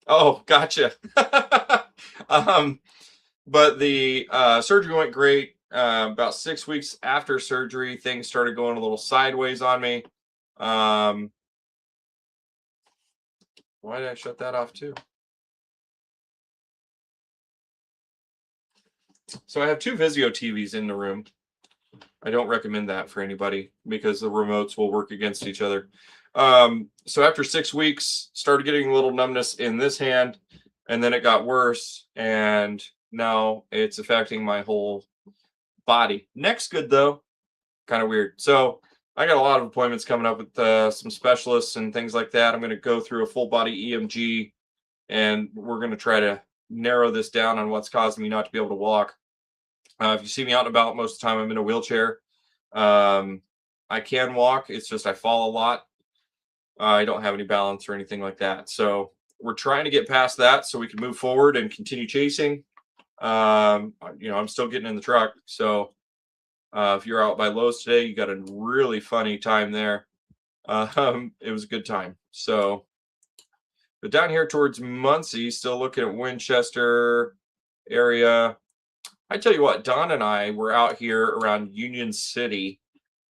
Oh, gotcha. But the surgery went great. About 6 weeks after surgery, things started going a little sideways on me. Why did I shut that off too? So I have 2 Vizio TVs in the room. I don't recommend that for anybody because the remotes will work against each other. So after 6 weeks, started getting a little numbness in this hand, and then it got worse, and now it's affecting my whole body. Neck's good though, kind of weird. So I got a lot of appointments coming up with some specialists and things like that. I'm going to go through a full body EMG, and we're going to try to narrow this down on what's causing me not to be able to walk. If you see me out and about, most of the time I'm in a wheelchair. I can walk. It's just I fall a lot. I don't have any balance or anything like that. So we're trying to get past that so we can move forward and continue chasing. I'm still getting in the truck. So if you're out by Lowe's today, you got a really funny time there. It was a good time. So, but down here towards Muncie, still looking at Winchester area. I tell you what, Don and I were out here around Union City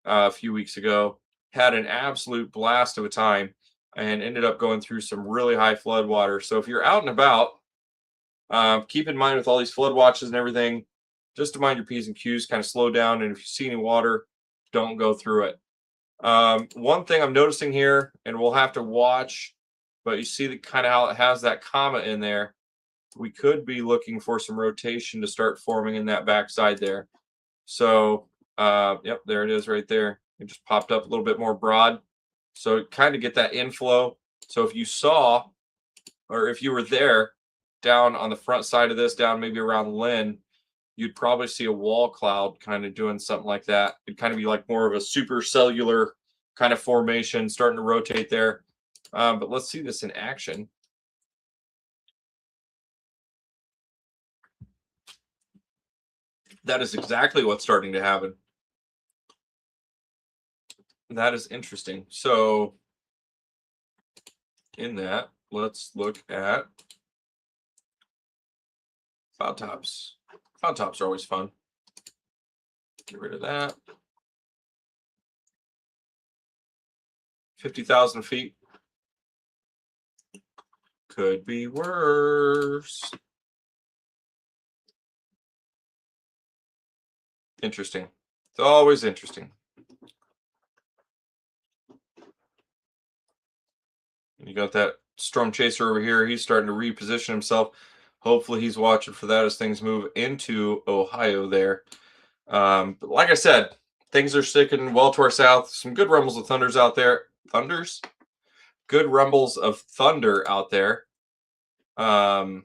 a few weeks ago, had an absolute blast of a time, and ended up going through some really high flood water. So if you're out and about, keep in mind with all these flood watches and everything, just to mind your P's and Q's, kind of slow down. And if you see any water, don't go through it. One thing I'm noticing here, and we'll have to watch, but you see the kind of how it has that comma in there. We could be looking for some rotation to start forming in that backside there. So, yep, there it is right there. It just popped up a little bit more broad. So kind of get that inflow. So if you saw, or if you were there down on the front side of this, down maybe around Lynn, you'd probably see a wall cloud kind of doing something like that. It'd kind of be like more of a supercellular kind of formation starting to rotate there. But let's see this in action. That is exactly what's starting to happen. That is interesting. So in that, let's look at cloud tops. Cloud tops are always fun. Get rid of that. 50,000 feet. Could be worse. Interesting. It's always interesting. You got that storm chaser over here. He's starting to reposition himself. Hopefully he's watching for that as things move into Ohio there. But like I said, things are sticking well to our south. Some good rumbles of thunders out there. Good rumbles of thunder out there. No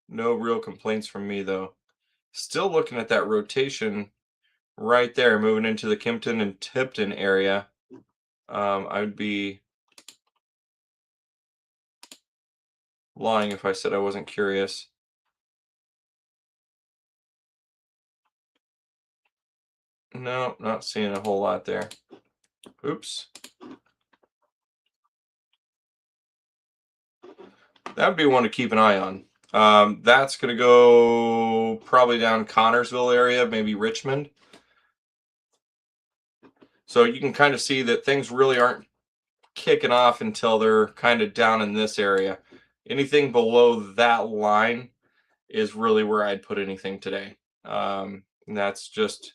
real complaints from me though. Still looking at that rotation right there, moving into the Kempton and Tipton area. I would be lying if I said I wasn't curious. No, not seeing a whole lot there. Oops. That would be one to keep an eye on. That's going to go probably down Connorsville area, maybe Richmond. So you can kind of see that things really aren't kicking off until they're kind of down in this area. Anything below that line is really where I'd put anything today. And that's just,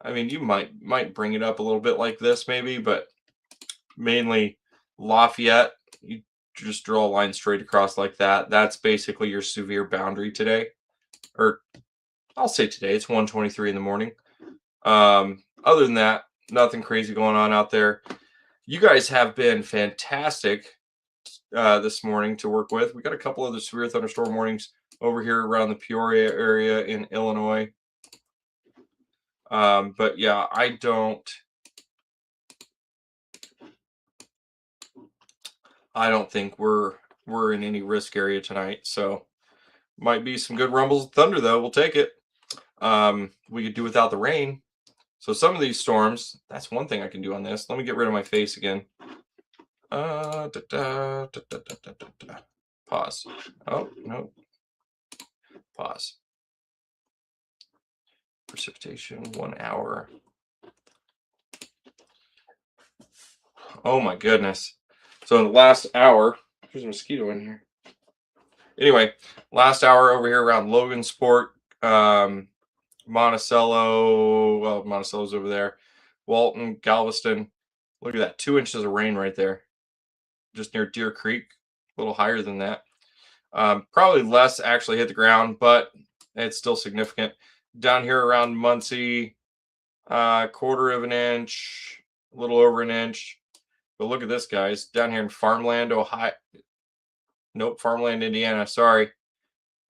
I mean, you might bring it up a little bit like this maybe, but mainly Lafayette, you just draw a line straight across like that. That's basically your severe boundary today. Or I'll say today, it's 1:23 in the morning. Other than that, nothing crazy going on out there. You guys have been fantastic this morning to work with. We got a couple other severe thunderstorm warnings over here around the Peoria area in Illinois. But yeah, I don't think we're in any risk area tonight. So might be some good rumbles of thunder though. We'll take it. We could do without the rain. So some of these storms, that's one thing I can do on this. Let me get rid of my face again. Pause. Oh, no. Pause. Precipitation, 1 hour. Oh my goodness. So in the last hour, there's a mosquito in here. Anyway, last hour over here around Logansport, Monticello, well, Monticello's over there, Walton, Galveston. Look at that, 2 inches of rain right there, just near Deer Creek, a little higher than that. Probably less actually hit the ground, but it's still significant. Down here around Muncie, 1/4 of an inch, a little over an inch. But look at this, guys. Down here in Farmland, Ohio. Nope, Farmland, Indiana. Sorry.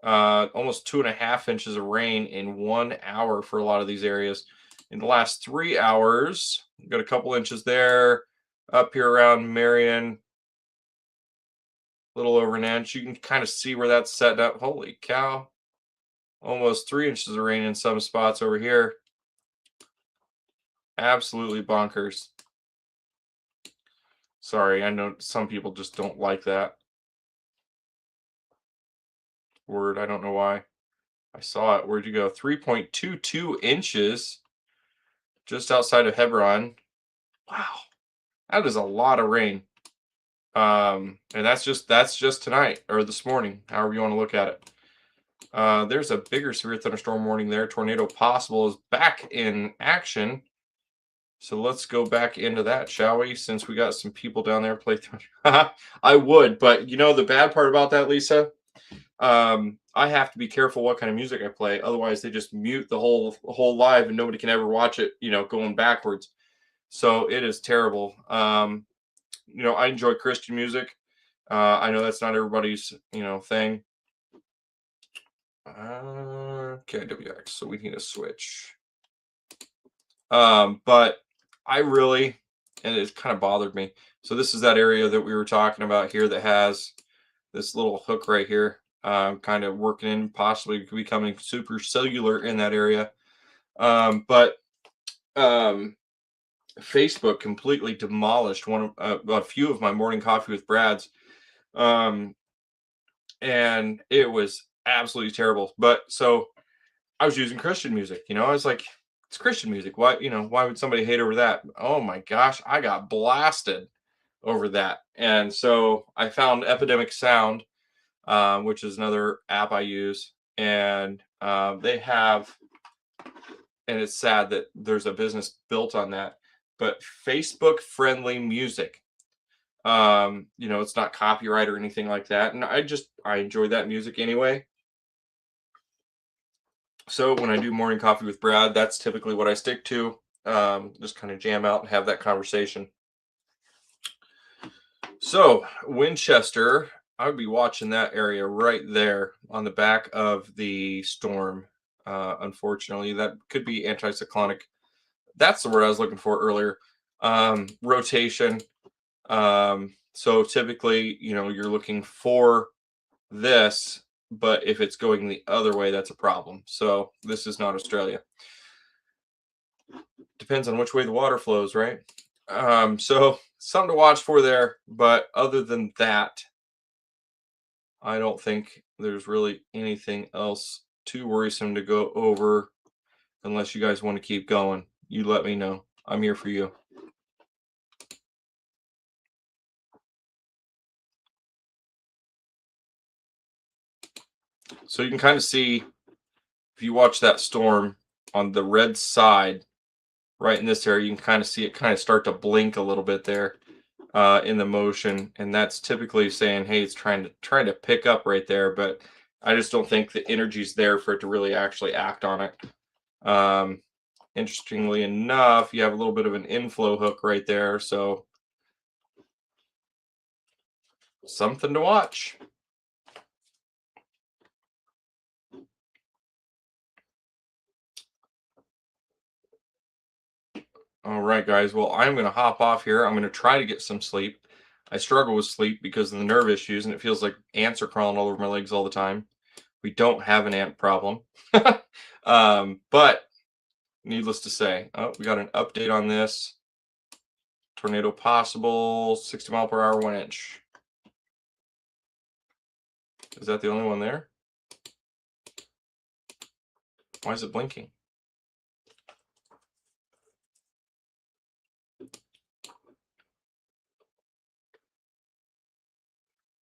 Almost 2.5 inches of rain in 1 hour for a lot of these areas. In the last 3 hours, we've got a couple inches there. Up here around Marion, a little over an inch. You can kind of see where that's set up. Holy cow. Almost 3 inches of rain in some spots over here. Absolutely bonkers. Sorry, I know some people just don't like that word. I don't know why. I saw it. Where'd you go? 3.22 inches just outside of Hebron. Wow. That is a lot of rain. And that's just tonight or this morning, however you want to look at it. There's a bigger severe thunderstorm warning there. Tornado possible is back in action. So let's go back into that, shall we? Since we got some people down there play through. I would, but you know the bad part about that, Lisa? I have to be careful what kind of music I play. Otherwise, they just mute the whole live and nobody can ever watch it, going backwards. So it is terrible. I enjoy Christian music. I know that's not everybody's, thing. KWX, so we need a switch. But I really, and it kind of bothered me. So this is that area that we were talking about here that has this little hook right here, kind of working in, possibly becoming super cellular in that area. But Facebook completely demolished a few of my morning coffee with Brad's. And it was absolutely terrible. But so I was using Christian music, I was like, it's Christian music. Why would somebody hate over that? Oh my gosh, I got blasted over that. And so I found Epidemic Sound, which is another app I use. And they have, and it's sad that there's a business built on that, but Facebook friendly music. It's not copyright or anything like that. And I enjoy that music anyway. So when I do morning coffee with Brad, that's typically what I stick to. Just kind of jam out and have that conversation. So Winchester, I would be watching that area right there on the back of the storm. Unfortunately, that could be anticyclonic. That's the word I was looking for earlier. Rotation. So typically, you're looking for this, but if it's going the other way, that's a problem. So this is not Australia. Depends on which way the water flows, right? So something to watch for there. But other than that, I don't think there's really anything else too worrisome to go over unless you guys want to keep going. You let me know. I'm here for you. So you can kind of see, if you watch that storm on the red side, right in this area, you can kind of see it kind of start to blink a little bit there in the motion. And that's typically saying, hey, it's trying to pick up right there. But I just don't think the energy's there for it to really actually act on it. Interestingly enough, you have a little bit of an inflow hook right there. So something to watch. All right, guys. Well, I'm going to hop off here. I'm going to try to get some sleep. I struggle with sleep because of the nerve issues, and it feels like ants are crawling all over my legs all the time. We don't have an ant problem. But needless to say, oh, we got an update on this. Tornado possible, 60 mile per hour, 1 inch. Is that the only one there? Why is it blinking?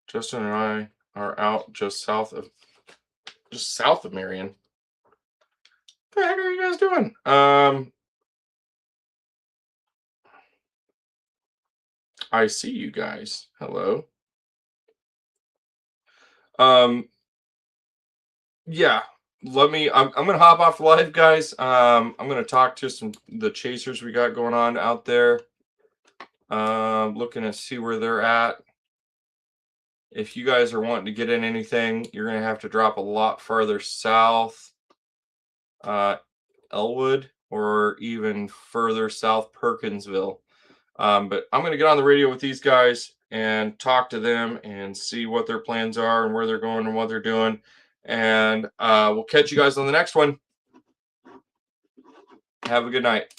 Justin and I are out just south of Marion. What the heck are you guys doing? I see you guys. Hello. Yeah. I'm gonna hop off the live, guys. I'm gonna talk to the chasers we got going on out there. Looking to see where they're at. If you guys are wanting to get in anything, you're gonna have to drop a lot farther south. Elwood, or even further south, Perkinsville. But I'm going to get on the radio with these guys and talk to them and see what their plans are and where they're going and what they're doing. And we'll catch you guys on the next one. Have a good night.